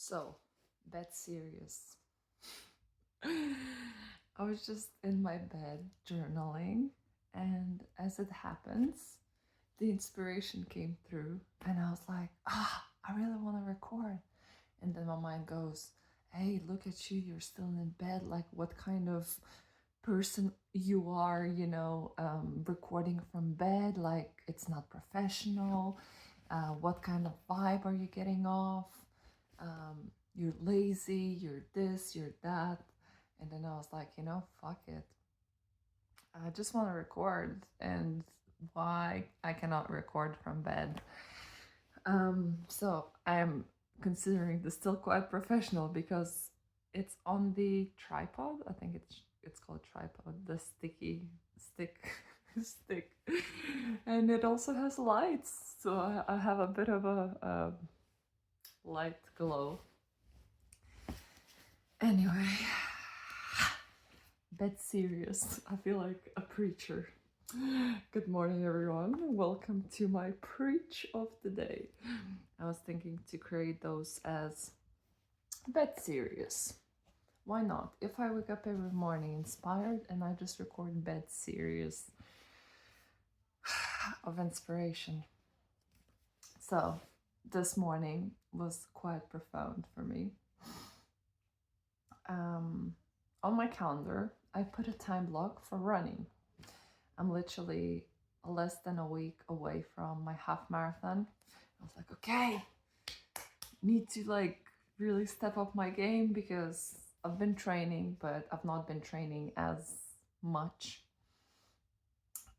So, that's serious. I was just in my bed journaling, and as it happens, the inspiration came through, and I was like, I really want to record. And then my mind goes, hey, look at you, you're still in bed. Like, what kind of person you are, recording from bed? Like, it's not professional. What kind of vibe are you getting off? You're lazy, you're this, you're that. And then I was like, fuck it. I just want to record. And why I cannot record from bed? So I'm considering this still quite professional because it's on the tripod. I think it's called tripod. The sticky stick stick, and it also has lights. So I have a bit of a light glow. Anyway, bed serious. I feel like a preacher. Good morning, everyone. Welcome to my preach of the day. I was thinking to create those as bed serious. Why not? If I wake up every morning inspired and I just record bed serious of inspiration. So this morning was quite profound for me. On my calendar, I put a time block for running. I'm literally less than a week away from my half marathon. I was like, okay, need to really step up my game because I've been training, but I've not been training as much.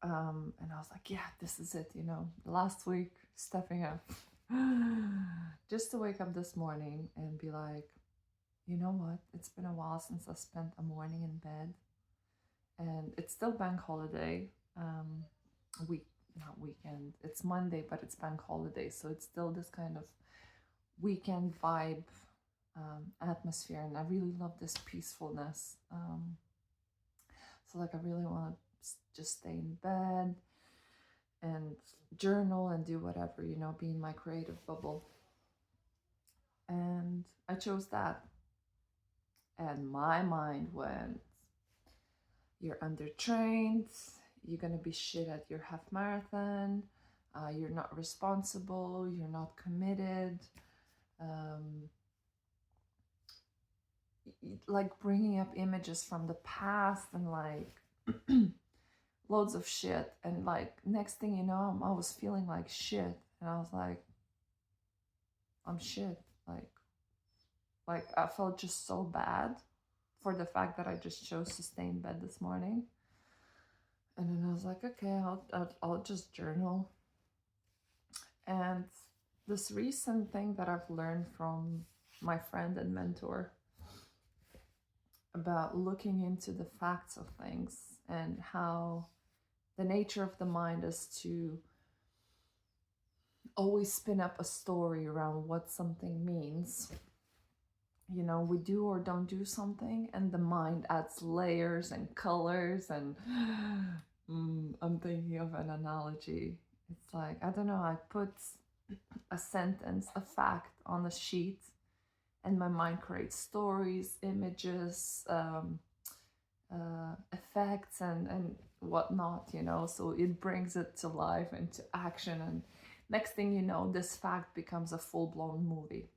And I was like, yeah, this is it, last week, stepping up. Just to wake up this morning and be like, you know what? It's been a while since I spent a morning in bed. And it's still bank holiday. Not weekend. It's Monday, but it's bank holiday. So it's still this kind of weekend vibe atmosphere. And I really love this peacefulness. So I really want to just stay in bed and journal and do whatever, be in my creative bubble. And I chose that. And my mind went, you're undertrained, you're going to be shit at your half marathon, you're not responsible, you're not committed. Like bringing up images from the past and loads of shit. And next thing you know, I was feeling like shit. And I was like, I'm shit. Like I felt just so bad for the fact that I just chose to stay in bed this morning. And then I was like, okay, I'll just journal. And this recent thing that I've learned from my friend and mentor about looking into the facts of things and how the nature of the mind is to always spin up a story around what something means. We do or don't do something, and the mind adds layers and colors. And I'm thinking of an analogy. It's like, I don't know, I put a sentence, a fact on a sheet, and my mind creates stories, images, effects, and whatnot, so it brings it to life and to action. And next thing you know, this fact becomes a full-blown movie.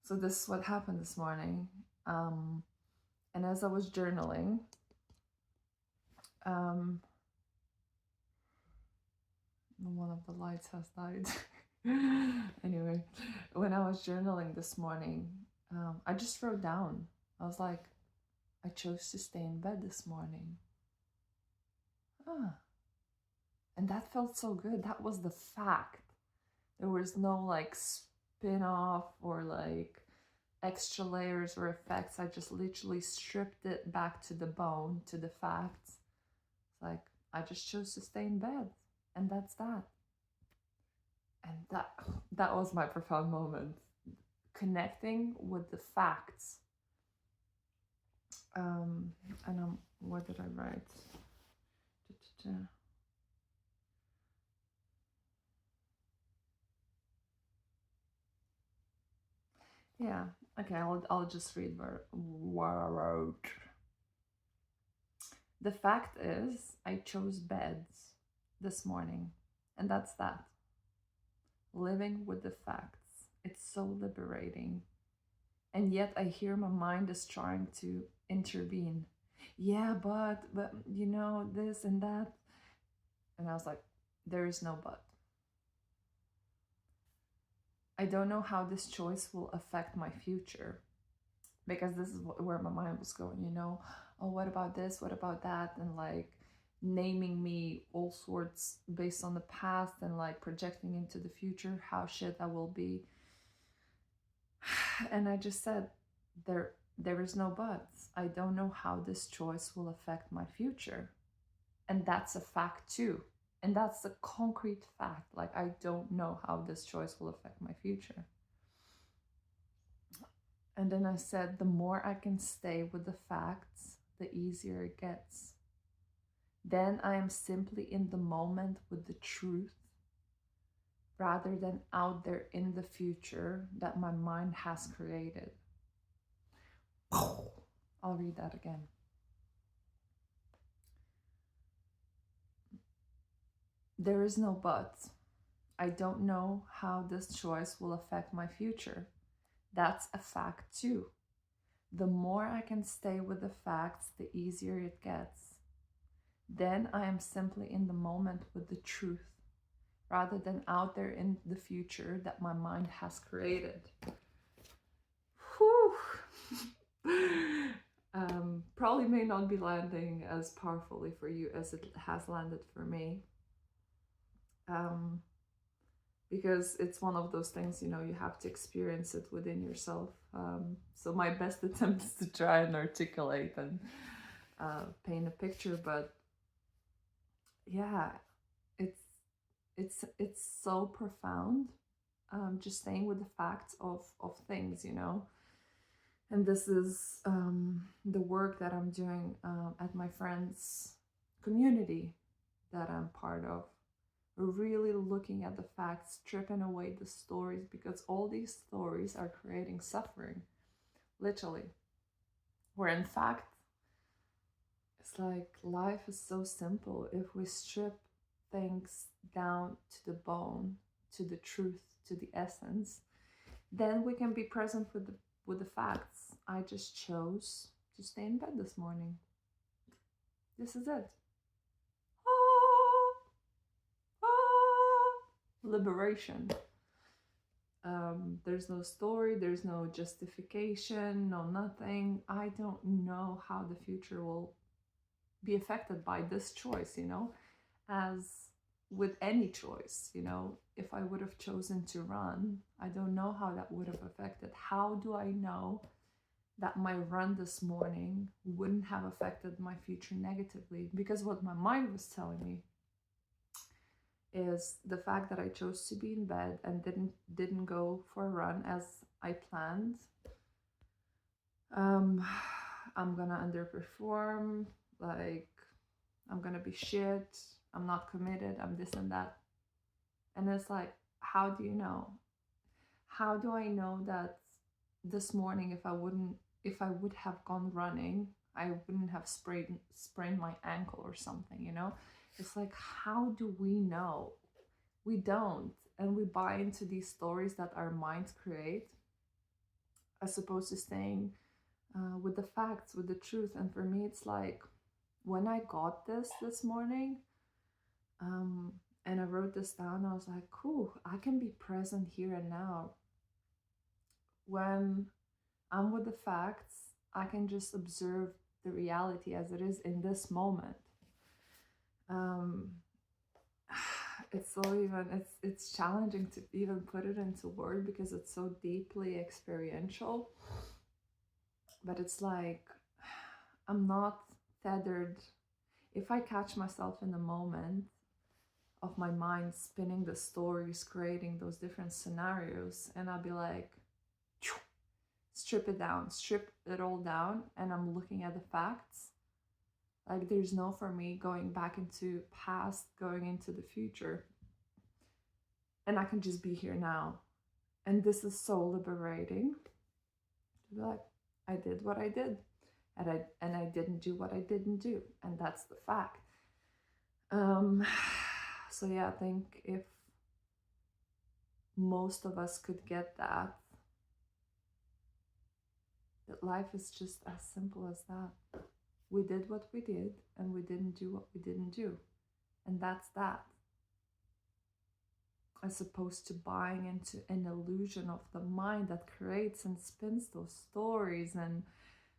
So this is what happened this morning. And as I was journaling, one of the lights has died. Anyway, when I was journaling this morning, I just wrote down, I was like, I chose to stay in bed this morning. And that felt so good. That was the fact. There was no spin-off or extra layers or effects. I just literally stripped it back to the bone, to the facts. It's like, I just chose to stay in bed, and that's that. And that was my profound moment, connecting with the facts. What did I write? Yeah. Okay, I'll just read what I wrote. The fact is, I chose beds this morning, and that's that. Living with the facts. It's so liberating. And yet I hear my mind is trying to intervene. Yeah, but you know, this and that. And I was like, there is no but. I don't know how this choice will affect my future, because this is where my mind was going, you know. Oh, what about this? What about that? And like naming me all sorts based on the past and like projecting into the future how shit I will be. And I just said, there is no buts. I don't know how this choice will affect my future. And that's a fact too. And that's a concrete fact. Like, I don't know how this choice will affect my future. And then I said, the more I can stay with the facts, the easier it gets. Then I am simply in the moment with the truth rather than out there in the future that my mind has created. I'll read that again. There is no but. I don't know how this choice will affect my future. That's a fact too. The more I can stay with the facts, the easier it gets. Then I am simply in the moment with the truth, rather than out there in the future that my mind has created. Whew. Probably may not be landing as powerfully for you as it has landed for me. Because it's one of those things, you know, you have to experience it within yourself. So my best attempt is to try and articulate and paint a picture, but yeah, it's so profound. Just staying with the facts of things, you know. And this is the work that I'm doing at my friend's community that I'm part of. Really looking at the facts, stripping away the stories, because all these stories are creating suffering, literally. Where in fact, it's like life is so simple if we strip things down to the bone, to the truth, to the essence, then we can be present with the facts. I just chose to stay in bed this morning. This is it. Liberation. There's no story, there's no justification, no nothing. I don't know how the future will be affected by this choice, you know, as with any choice, you know. If I would have chosen to run, I don't know how that would have affected. How do I know that my run this morning wouldn't have affected my future negatively? Because what my mind was telling me is the fact that I chose to be in bed and didn't go for a run as I planned. I'm gonna underperform, like I'm gonna be shit, I'm not committed, I'm this and that. And it's like, how do you know? How do I know that this morning if I would have gone running, I wouldn't have sprained my ankle or something, you know? It's like, how do we know? We don't. And we buy into these stories that our minds create as opposed to staying with the facts, with the truth. And for me, it's like when I got this morning, and I wrote this down, I was like, cool, I can be present here and now. When I'm with the facts, I can just observe the reality as it is in this moment. It's so it's challenging to even put it into word because it's so deeply experiential. But it's like I'm not tethered. If I catch myself in the moment of my mind spinning the stories, creating those different scenarios, and I'll be like, strip it all down, and I'm looking at the facts. Like there's no for me going back into past, going into the future. And I can just be here now. And this is so liberating. I'd be like, I did what I did, and I didn't do what I didn't do, and that's the fact. So yeah, I think if most of us could get that life is just as simple as that. We did what we did, and we didn't do what we didn't do, and that's that. As opposed to buying into an illusion of the mind that creates and spins those stories and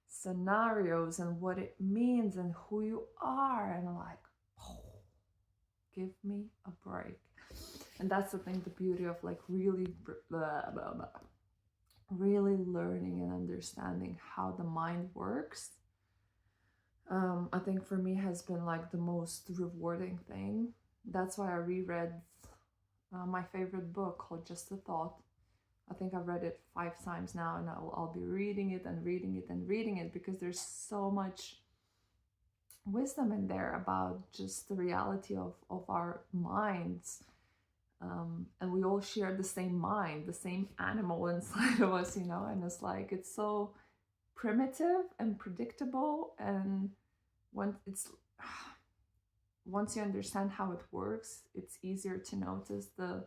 scenarios and what it means and who you are, and like, oh, give me a break. And that's the thing, the beauty of like really really learning and understanding how the mind works. I think for me has been like the most rewarding thing. That's why I reread my favorite book called Just a Thought. I think I've read it 5 times now, and I'll be reading it and reading it and reading it, because there's so much wisdom in there about just the reality of our minds. And we all share the same mind, the same animal inside of us, you know, and it's like, it's so primitive and predictable. And when it's once you understand how it works, it's easier to notice the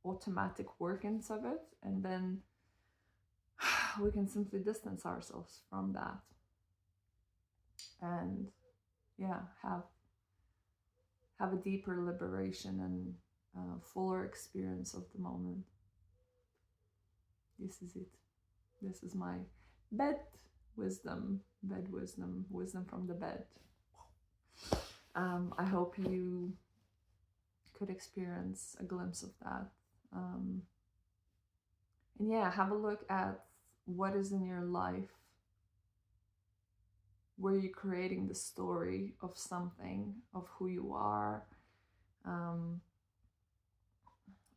automatic workings of it, and then we can simply distance ourselves from that and yeah, have a deeper liberation and fuller experience of the moment. This is it. This is my bed wisdom, wisdom from the bed. I hope you could experience a glimpse of that. And yeah, have a look at what is in your life where you're creating the story of something, of who you are,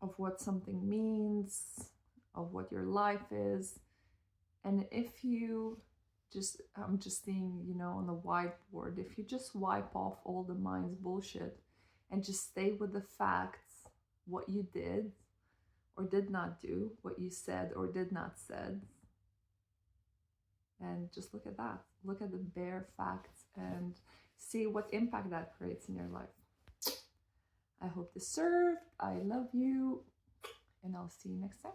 of what something means, of what your life is. And if you just, I'm just seeing, you know, on the whiteboard, if you just wipe off all the mind's bullshit and just stay with the facts, what you did or did not do, what you said or did not said, and just look at that. Look at the bare facts and see what impact that creates in your life. I hope this served. I love you, and I'll see you next time.